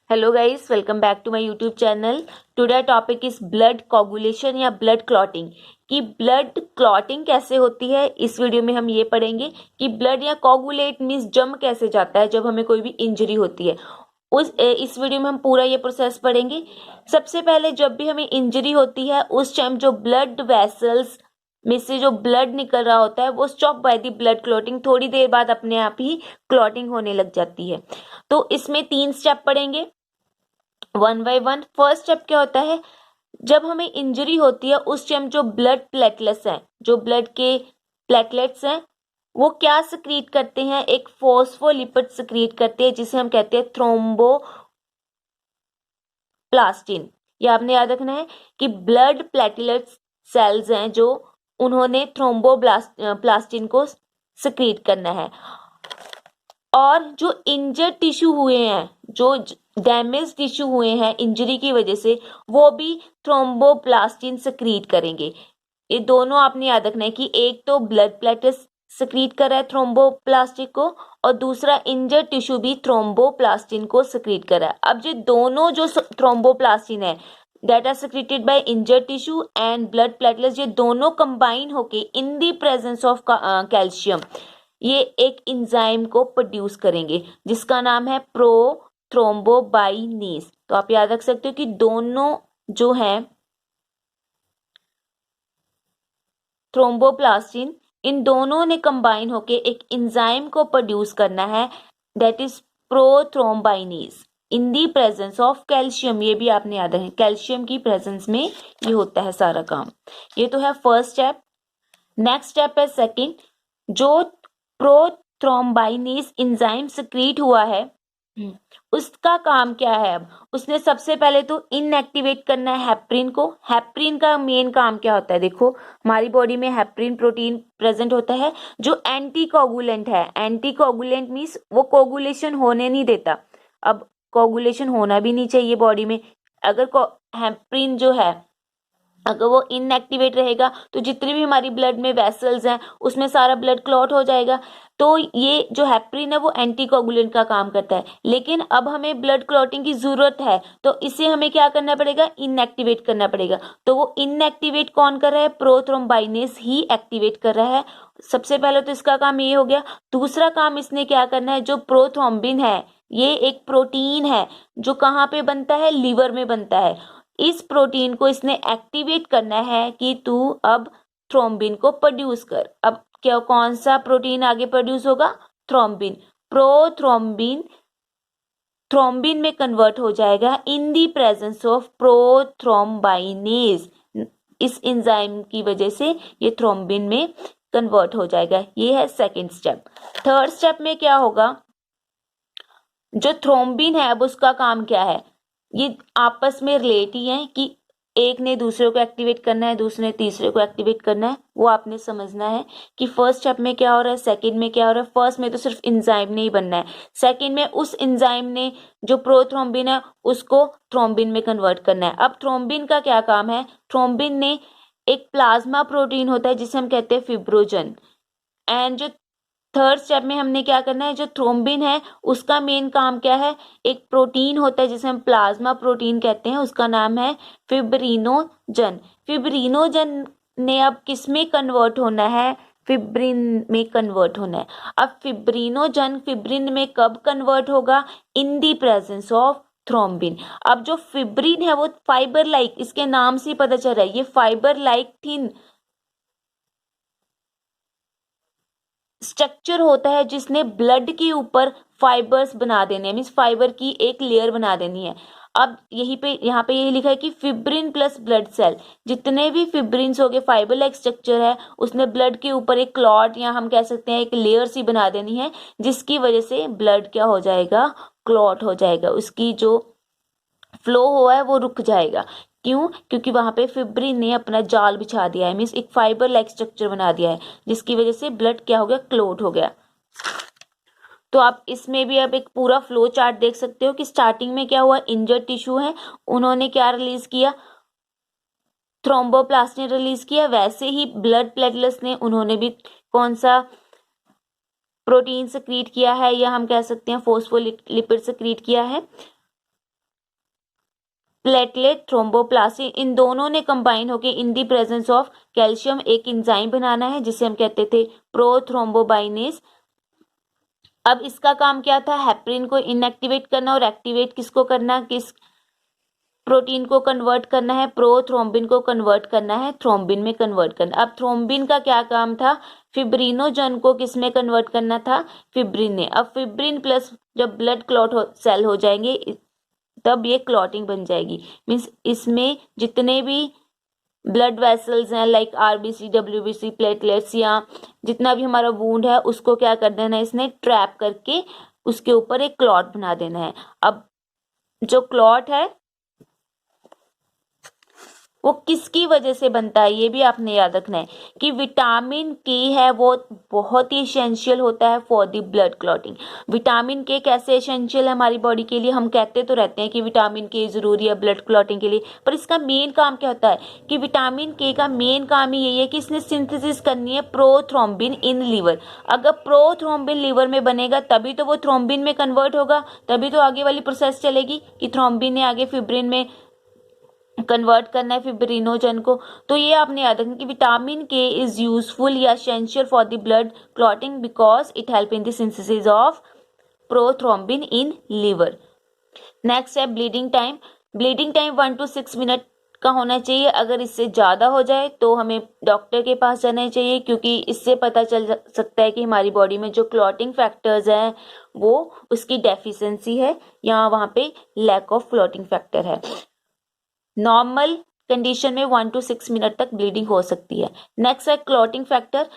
Hello guys, welcome back to my YouTube channel. Today topic is blood coagulation या blood clotting. कि blood clotting कैसे होती है, इस वीडियो में हम ये पढ़ेंगे कि ब्लड या कोगुलेट मीन्स जम कैसे जाता है जब हमें कोई भी इंजरी होती है। इस वीडियो में हम पूरा ये प्रोसेस पढ़ेंगे। सबसे पहले जब भी हमें इंजरी होती है उस टाइम जो ब्लड वेसल्स में से जो ब्लड निकल रहा होता है वो stop by the blood clotting, थोड़ी देर बाद अपने आप ही क्लॉटिंग होने लग जाती है। तो इसमें 3 स्टेप पढ़ेंगे one by one. First step क्या होता है, जब हमें इंजरी होती है उस टाइम जो ब्लड प्लेटलेट्स हैं, जो ब्लड के प्लेटलेट्स हैं, वो क्या सिक्रीट करते हैं, एक फॉस्फोलिपिड सिक्रीट करते हैं जिसे हम कहते हैं थ्रोम्बोप्लास्टिन। ये आपने याद रखना है कि ब्लड प्लेटलेट्स सेल्स हैं जो उन्होंने थ्रोम्बोप्लास्टिन को सिक्रीट करना है। और जो इंजर्ड टिश्यू हुए हैं, जो डैमेज टिश्यू हुए हैं इंजरी की वजह से, वो भी थ्रोम्बोप्लास्टिन सिक्रीट करेंगे। ये दोनों आपने याद रखना है कि एक तो ब्लड प्लेटलेट्स सिक्रीट कर रहा है थ्रोम्बोप्लास्टिन को, और दूसरा इंजर्ड टिश्यू भी थ्रोम्बोप्लास्टिन को सिक्रीट कर रहा है। अब ये दोनों जो थ्रोम्बोप्लास्टिन है that are secreted by injured tissue and blood platelets, ये दोनों कंबाइन होके in the presence of calcium ये एक इंजाइम को प्रोड्यूस करेंगे जिसका नाम है प्रोथ्रोम्बोबाइनेज। तो आप याद रख सकते हो कि दोनों जो है थ्रोम्बोप्लास्टिन, इन दोनों ने कंबाइन होके एक इंजाइम को प्रोड्यूस करना है that is prothrombinase in the presence of calcium. ये भी आपने याद रखें, कैल्शियम की प्रेजेंस में ये होता है सारा काम। ये तो है फर्स्ट स्टेप। नेक्स्ट स्टेप है सेकंड, जो प्रोथ्रोम्बाइनेज एंजाइम सिक्रीट हुआ है उसका काम क्या है। अब उसने सबसे पहले तो इनएक्टिवेट करना है हेपरिन को। हेपरिन का मेन काम क्या होता है, देखो हमारी बॉडी में हेपरिन प्रोटीन प्रेजेंट होता है जो एंटी कोगुलेंट है। एंटी कोगुलेंट मीन्स वो कोगुलेशन होने नहीं देता। अब कोगुलेशन होना भी नहीं चाहिए बॉडी में। अगर हेपरिन जो है अगर वो इनएक्टिवेट रहेगा तो जितनी भी हमारी ब्लड में वेसल्स हैं उसमें सारा ब्लड क्लॉट हो जाएगा। तो ये जो हेपरिन है वो एंटीकोगुलेंट का काम करता है। लेकिन अब हमें ब्लड क्लॉटिंग की जरूरत है तो इसे हमें क्या करना पड़ेगा, इनएक्टिवेट करना पड़ेगा। तो वो इनएक्टिवेट कौन कर रहा है, प्रोथ्रोम्बाइनेज ही एक्टिवेट कर रहा है। सबसे पहले तो इसका काम ये हो गया। दूसरा काम इसने क्या करना है, जो प्रोथ्रोम्बिन है ये एक प्रोटीन है जो कहाँ पे बनता है, लीवर में बनता है। इस प्रोटीन को इसने एक्टिवेट करना है कि तू अब थ्रोम्बिन को प्रोड्यूस कर। अब क्या, कौन सा प्रोटीन आगे प्रोड्यूस होगा, थ्रोम्बिन। प्रोथ्रोम्बिन थ्रोम्बिन में कन्वर्ट हो जाएगा इन दी प्रेजेंस ऑफ प्रोथ्रोम्बाइनेज। इस एंजाइम की वजह से ये थ्रोम्बिन में कन्वर्ट हो जाएगा। ये है सेकंड स्टेप। थर्ड स्टेप में क्या होगा, जो थ्रोम्बिन है अब उसका काम क्या है, ये आपस में रिलेट ही है कि एक ने दूसरे को एक्टिवेट करना है, दूसरे ने तीसरे को एक्टिवेट करना है। वो आपने समझना है कि फर्स्ट स्टेप में क्या हो रहा है, सेकंड में क्या हो रहा है। फर्स्ट में तो सिर्फ एंजाइम ने ही बनना है, सेकंड में उस एंजाइम ने जो प्रोथ्रोम्बिन है उसको थ्रोम्बिन में कन्वर्ट करना है। अब थ्रोम्बिन का क्या काम है, थ्रोम्बिन ने एक प्लाज्मा प्रोटीन होता है जिसे हम कहते हैं फिब्रोजन। एंड जो थर्ड स्टेप में हमने क्या करना है, जो थ्रोम्बिन है उसका मेन काम क्या है, एक प्रोटीन होता है जिसे हम प्लाज्मा प्रोटीन कहते हैं, उसका नाम है फिब्रिनोजन। फिब्रिनोजन ने अब किस में कन्वर्ट होना है, फिब्रिन में कन्वर्ट होना है। अब फिब्रिनोजन फिब्रिन में कब कन्वर्ट होगा, इन दी प्रेजेंस ऑफ थ्रोम्बिन। अब जो फिब्रिन है वो फाइबर लाइक, इसके नाम से पता चल रहा है ये फाइबर लाइक थिन स्ट्रक्चर होता है जिसने ब्लड के ऊपर फाइबर्स बना देने, मीन्स फाइबर की एक लेयर बना देनी है। अब यहाँ पे यही लिखा है कि फिब्रिन प्लस ब्लड सेल, जितने भी फिब्रिन्स हो गए फाइबर लाइक स्ट्रक्चर है, उसने ब्लड के ऊपर एक क्लॉट या हम कह सकते हैं एक लेयर सी बना देनी है जिसकी वजह से ब्लड क्या हो जाएगा, क्लॉट हो जाएगा। उसकी जो फ्लो हुआ है वो रुक जाएगा। क्यों, क्योंकि वहां पे फिब्रिन ने अपना जाल बिछा दिया है, मीन्स एक फाइबर लाइक स्ट्रक्चर बना दिया है जिसकी वजह से ब्लड क्या हो गया, क्लॉट हो गया। तो आप इसमें भी अब एक पूरा फ्लो चार्ट देख सकते हो कि स्टार्टिंग में क्या हुआ, इंजर्ड टिश्यू है उन्होंने क्या रिलीज किया, थ्रोम्बोप्लास्ट ने रिलीज किया। वैसे ही ब्लड प्लेटलेट्स ने उन्होंने भी कौन सा प्रोटीन सिक्रीट किया है, या हम कह सकते हैं फॉस्फोलिपिड सिक्रीट किया है। प्लेटलेट थ्रोम्बोप्लास्टी, इन दोनों ने कंबाइन होकर इन दी प्रेजेंस ऑफ कैल्शियम एक एंजाइम बनाना है जिसे हम कहते थे प्रोथ्रोम्बोबाइनेज। अब इसका काम क्या था, हेपरिन को इनएक्टिवेट करना और एक्टिवेट किसको करना, किस प्रोटीन को कन्वर्ट करना है, प्रोथ्रोम्बिन को कन्वर्ट करना है थ्रोम्बिन में कन्वर्ट करना। अब थ्रोम्बिन का क्या काम था, फिब्रिनोजन को किस में कन्वर्ट करना था, फिब्रिन ने। अब फिब्रिन प्लस जब ब्लड क्लॉट सेल हो जाएंगे तब ये क्लॉटिंग बन जाएगी। मीन्स इसमें जितने भी ब्लड वेसल्स हैं लाइक आरबीसी, डब्ल्यूबीसी, प्लेटलेट्स या जितना भी हमारा वूंड है उसको क्या कर देना है, इसने ट्रैप करके उसके ऊपर एक क्लॉट बना देना है। अब जो क्लॉट है वो किसकी वजह से बनता है, ये भी आपने याद रखना है कि विटामिन के है वो बहुत ही एसेंशियल होता है for the blood clotting. Vitamin के कैसे एसेंशियल है हमारी बॉडी के लिए, हम कहते तो रहते हैं कि विटामिन के जरूरी है ब्लड क्लॉटिंग के लिए, पर इसका मेन काम क्या होता है कि विटामिन के का मेन काम ही यही है कि इसने सिंथेसिस करनी है प्रोथ्रोम्बिन इन लीवर। अगर प्रोथ्रोम्बिन लीवर में बनेगा तभी तो वो थ्रोम्बिन में कन्वर्ट होगा, तभी तो आगे वाली प्रोसेस चलेगी कि थ्रोम्बिन ने आगे फिब्रिन में कन्वर्ट करना है फिब्रिनोजन को। तो ये आपने याद रखना कि विटामिन के इज यूजफुल या essential for the blood clotting because it help in the synthesis of prothrombin in liver. Next है bleeding time. Bleeding time 1 to 6 minute का होना चाहिए। अगर इससे ज़्यादा हो जाए तो हमें डॉक्टर के पास जाना चाहिए, क्योंकि इससे पता चल सकता है कि हमारी बॉडी में जो क्लॉटिंग फैक्टर्स हैं वो उसकी डेफिशिएंसी है या वहाँ पे लैक ऑफ क्लॉटिंग फैक्टर है। नॉर्मल कंडीशन में 1 to 6 मिनट तक ब्लीडिंग हो सकती है। नेक्स्ट है क्लॉटिंग फैक्टर।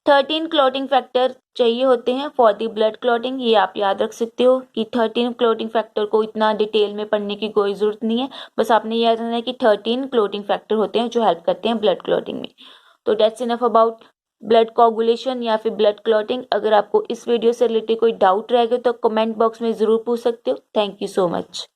13 क्लॉटिंग फैक्टर चाहिए होते हैं फॉर द ब्लड क्लॉटिंग। ये आप याद रख सकते हो कि 13 क्लॉटिंग फैक्टर को इतना डिटेल में पढ़ने की कोई जरूरत नहीं है, बस आपने याद रखना है कि 13 क्लॉटिंग फैक्टर होते हैं जो हेल्प करते हैं ब्लड क्लॉटिंग में। तो dates enough about blood coagulation या फिर ब्लड क्लॉटिंग। अगर आपको इस वीडियो से रिलेटेड कोई डाउट रहेगा तो कमेंट बॉक्स में जरूर पूछ सकते हो। Thank you so much.